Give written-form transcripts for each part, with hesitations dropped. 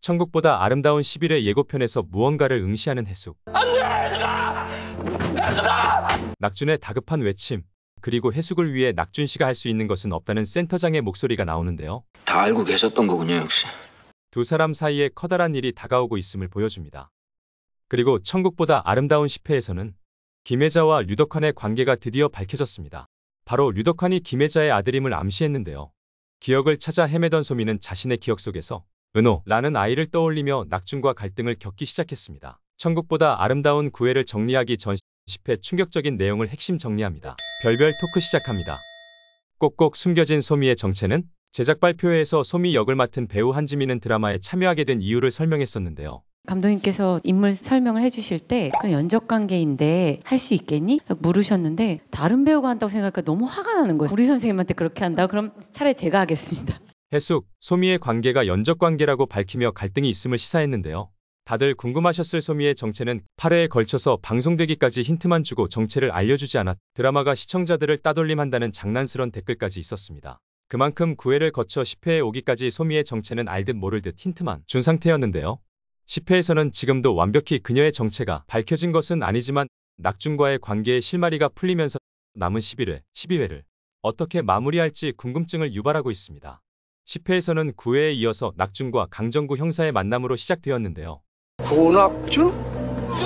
천국보다 아름다운 11회 예고편에서 무언가를 응시하는 해숙. 안 돼! 해수가! 해수가! 낙준의 다급한 외침, 그리고 해숙을 위해 낙준 씨가 할 수 있는 것은 없다는 센터장의 목소리가 나오는데요. 다 알고 계셨던 거군요, 역시. 두 사람 사이에 커다란 일이 다가오고 있음을 보여줍니다. 그리고 천국보다 아름다운 10회에서는 김혜자와 류덕환의 관계가 드디어 밝혀졌습니다. 바로 류덕환이 김혜자의 아들임을 암시했는데요. 기억을 찾아 헤매던 소미는 자신의 기억 속에서 은호라는 아이를 떠올리며 낙준과 갈등을 겪기 시작했습니다. 천국보다 아름다운 9회를 정리하기 전 10회 충격적인 내용을 핵심 정리합니다. 별별 토크 시작합니다. 꼭꼭 숨겨진 소미의 정체는? 제작 발표회에서 소미 역을 맡은 배우 한지민은 드라마에 참여하게 된 이유를 설명했었는데요. 감독님께서 인물 설명을 해주실 때 그런 연적 관계인데 할 수 있겠니? 물으셨는데 다른 배우가 한다고 생각하니까 너무 화가 나는 거예요. 우리 선생님한테 그렇게 한다고? 그럼 차라리 제가 하겠습니다. 해숙, 소미의 관계가 연적 관계라고 밝히며 갈등이 있음을 시사했는데요. 다들 궁금하셨을 소미의 정체는 8회에 걸쳐서 방송되기까지 힌트만 주고 정체를 알려주지 않았 드라마가 시청자들을 따돌림한다는 장난스런 댓글까지 있었습니다. 그만큼 9회를 거쳐 10회에 오기까지 소미의 정체는 알듯 모를 듯 힌트만 준 상태였는데요. 10회에서는 지금도 완벽히 그녀의 정체가 밝혀진 것은 아니지만 낙준과의 관계의 실마리가 풀리면서 남은 11회, 12회를 어떻게 마무리할지 궁금증을 유발하고 있습니다. 10회에서는 9회에 이어서 낙준과 강정구 형사의 만남으로 시작되었는데요. 고낙준?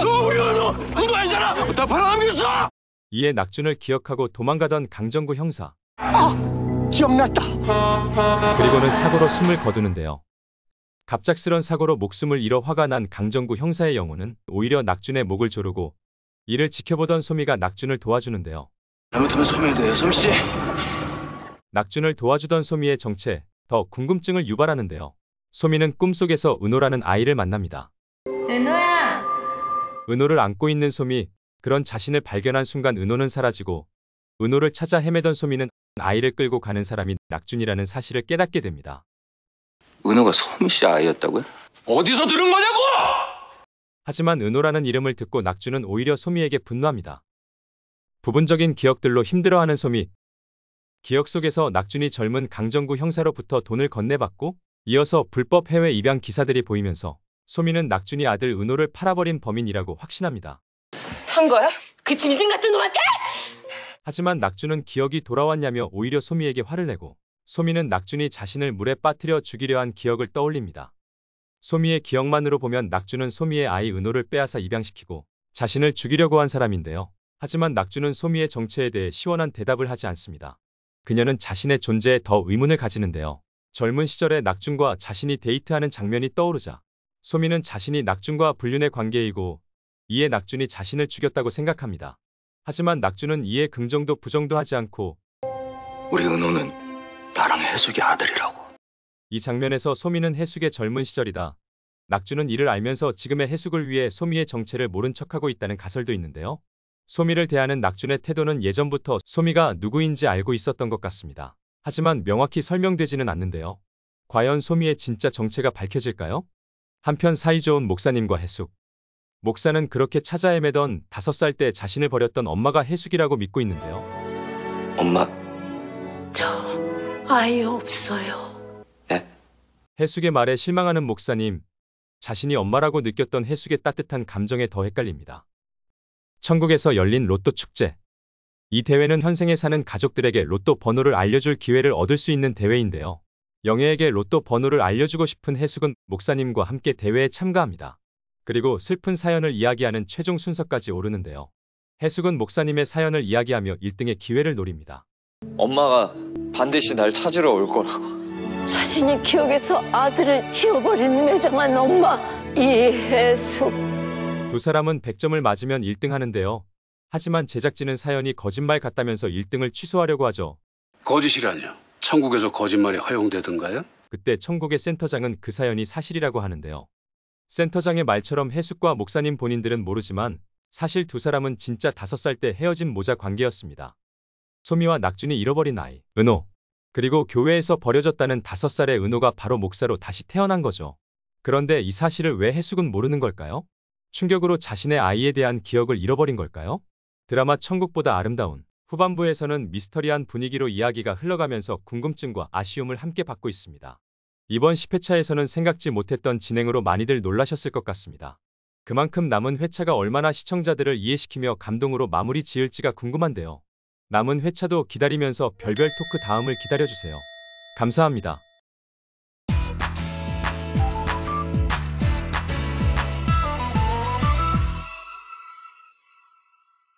너 우리 은호 알잖아! 나 바람겼어! 이에 낙준을 기억하고 도망가던 강정구 형사. 기억났다! 그리고는 사고로 숨을 거두는데요. 갑작스런 사고로 목숨을 잃어 화가 난 강정구 형사의 영혼은 오히려 낙준의 목을 조르고 이를 지켜보던 소미가 낙준을 도와주는데요. 잘못하면 소멸 돼요, 솜씨. 낙준을 도와주던 소미의 정체, 더 궁금증을 유발하는데요. 소미는 꿈속에서 은호라는 아이를 만납니다. 은호야! 은호를 안고 있는 소미, 그런 자신을 발견한 순간 은호는 사라지고 은호를 찾아 헤매던 소미는 아이를 끌고 가는 사람이 낙준이라는 사실을 깨닫게 됩니다. 은호가 솜씨 아이였다고요? 어디서 들은 거냐고! 하지만 은호라는 이름을 듣고 낙준은 오히려 소미에게 분노합니다. 부분적인 기억들로 힘들어하는 소미. 기억 속에서 낙준이 젊은 강정구 형사로부터 돈을 건네받고 이어서 불법 해외 입양 기사들이 보이면서 소미는 낙준이 아들 은호를 팔아버린 범인이라고 확신합니다. 한 거야? 그 짐승 같은 놈한테? 하지만 낙준은 기억이 돌아왔냐며 오히려 소미에게 화를 내고 소미는 낙준이 자신을 물에 빠뜨려 죽이려 한 기억을 떠올립니다. 소미의 기억만으로 보면 낙준은 소미의 아이 은호를 빼앗아 입양시키고 자신을 죽이려고 한 사람인데요. 하지만 낙준은 소미의 정체에 대해 시원한 대답을 하지 않습니다. 그녀는 자신의 존재에 더 의문을 가지는데요. 젊은 시절에 낙준과 자신이 데이트하는 장면이 떠오르자 소미는 자신이 낙준과 불륜의 관계이고 이에 낙준이 자신을 죽였다고 생각합니다. 하지만 낙준은 이에 긍정도 부정도 하지 않고 우리 은호는 나랑 해숙의 아들이라고. 이 장면에서 소미는 해숙의 젊은 시절이다. 낙준은 이를 알면서 지금의 해숙을 위해 소미의 정체를 모른 척하고 있다는 가설도 있는데요. 소미를 대하는 낙준의 태도는 예전부터 소미가 누구인지 알고 있었던 것 같습니다. 하지만 명확히 설명되지는 않는데요. 과연 소미의 진짜 정체가 밝혀질까요? 한편 사이좋은 목사님과 해숙. 목사는 그렇게 찾아 헤매던 5살 때 자신을 버렸던 엄마가 해숙이라고 믿고 있는데요. 엄마? 저 아이 없어요. 네? 해숙의 말에 실망하는 목사님. 자신이 엄마라고 느꼈던 해숙의 따뜻한 감정에 더 헷갈립니다. 천국에서 열린 로또 축제. 이 대회는 현생에 사는 가족들에게 로또 번호를 알려줄 기회를 얻을 수 있는 대회인데요. 영애에게 로또 번호를 알려주고 싶은 해숙은 목사님과 함께 대회에 참가합니다. 그리고 슬픈 사연을 이야기하는 최종 순서까지 오르는데요. 해숙은 목사님의 사연을 이야기하며 1등의 기회를 노립니다. 엄마가 반드시 날 찾으러 올 거라고. 자신이 기억에서 아들을 지워버린 매정한 엄마 이해숙. 두 사람은 100점을 맞으면 1등 하는데요. 하지만 제작진은 사연이 거짓말 같다면서 1등을 취소하려고 하죠. 거짓이라뇨? 천국에서 거짓말이 허용되던가요? 그때 천국의 센터장은 그 사연이 사실이라고 하는데요. 센터장의 말처럼 해숙과 목사님 본인들은 모르지만 사실 두 사람은 진짜 5살 때 헤어진 모자 관계였습니다. 소미와 낙준이 잃어버린 아이, 은호. 그리고 교회에서 버려졌다는 5살의 은호가 바로 목사로 다시 태어난 거죠. 그런데 이 사실을 왜 해숙은 모르는 걸까요? 충격으로 자신의 아이에 대한 기억을 잃어버린 걸까요? 드라마 천국보다 아름다운 후반부에서는 미스터리한 분위기로 이야기가 흘러가면서 궁금증과 아쉬움을 함께 받고 있습니다. 이번 10회차에서는 생각지 못했던 진행으로 많이들 놀라셨을 것 같습니다. 그만큼 남은 회차가 얼마나 시청자들을 이해시키며 감동으로 마무리 지을지가 궁금한데요. 남은 회차도 기다리면서 별별 토크 다음을 기다려주세요. 감사합니다.